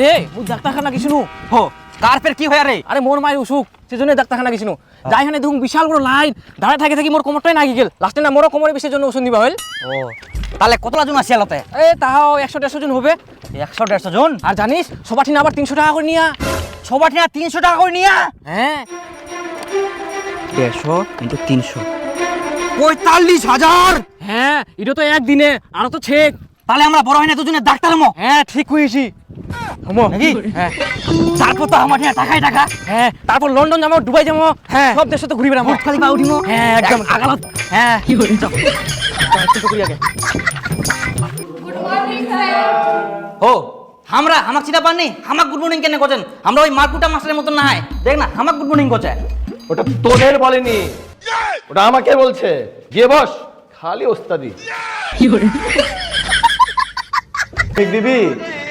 রে মু ডাক্তারখানা গেছিনু হো কার ফের কি হয় রে? আরে মোর মায়ের অসুখ সেজন্য ডাক্তারখানা গেছিনু যাই হানে দেখুন বিশাল বড় লাইন দাঁড়ায় থাকে থাকি মোর কোমরটাই নাগি গেল লাস্টে না মোর কোমরে বিষের জন্য ওষুধ দিবা হইল। ও তাহলে কতলা জন আসি আলতে? এ তাহাও 100-150 জন হবে। 100-150 জন? আর জানিস সবার ঠিনা আবার 300 টাকা করে নিয়া। সবার ঠিনা 300 টাকা করে নিয়া? হ্যাঁ 150 × 300 45,000। হ্যাঁ এটা তো একদিনে আরো তো ছেক। তাহলে আমরা বড় হয় না দুজনে ডাক্তার হমো? হ্যাঁ ঠিক কইছি হমো নাকি? হ্যাঁ তারপর তো আমার ঠিনা টাকাই টাকা। হ্যাঁ তারপর লন্ডন যাবো দুবাই যাবো হ্যাঁ সব দেশে তো ঘুরি বেড়াবো বুর্জ খলিফা উঠিমো। হ্যাঁ একদম আগালত। হ্যাঁ কি বলি চল একটু করি আগে। ও আমরা হামাক চিনা পাননি? হামাক গুড মর্নিং কেন কোচেন? আমরা ওই মারকুটা মাস্টারের মতন না হয় দেখ না হামাক গুড মর্নিং কোচে। ওটা তোদের বলেনি, ওটা আমাকে বলছে। গিয়ে বস, খালি ওস্তাদি। ঠিক দিবি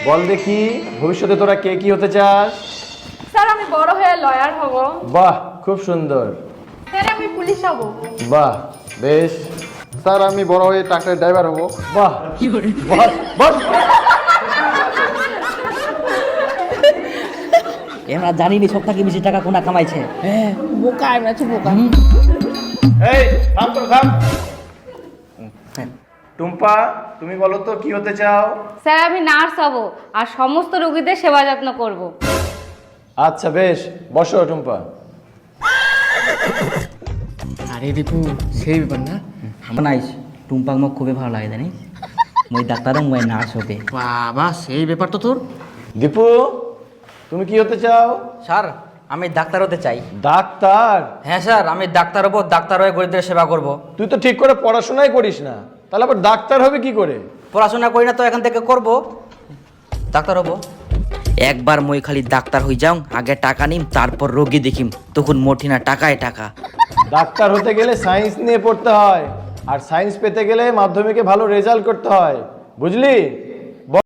বল দেখি ভবিষ্যতে তোরা কে কি হতে চাস? স্যার আমি বড় হয়ে লয়ার হব। বাহ খুব সুন্দর। স্যার আমি পুলিশ হব। বাহ বেশ। স্যার আমি বড় হয়ে ট্রাক্টরের ড্রাইভার হব। বাহ বস বস। আমরা জানি নি সব থেকে বেশি টাকা কোনা কামাইছে। হ্যাঁ বোকা আমরা তো বোকা। এই থাম তো থাম। টুম্পা তুমি বলো তো কি হতে চাও? স্যার আমি নার্স হব আর সমস্ত রোগীদের সেবা যত্ন করব। আচ্ছা বেশ, বসো টুম্পা। আরে দীপু সেই ব্যাপার না। আমার নাইস টুম্পাক মোক খুবই ভালো লাগে জানিস। মই ডাক্তারও মই নার্স হবে। বাবা সেই ব্যাপার তো তোর। দীপু তুমি কি হতে চাও? স্যার আমি ডাক্তার হতে চাই। ডাক্তার? হ্যাঁ স্যার আমি ডাক্তার হবো, ডাক্তার হয়ে গরিবদের সেবা করব। তুই তো ঠিক করে পড়াশোনাই করিস না, তাহলে আবার ডাক্তার হবে কি করে? পড়াশোনা করি না তো এখান থেকে করব, ডাক্তার হবো। একবার মই খালি ডাক্তার হই যাও, আগে টাকা নিম তারপর রোগী দেখিম, তখন মোটি না টাকায় টাকা। ডাক্তার হতে গেলে সায়েন্স নিয়ে পড়তে হয়, আর সায়েন্স পেতে গেলে মাধ্যমিকে ভালো রেজাল্ট করতে হয়, বুঝলি?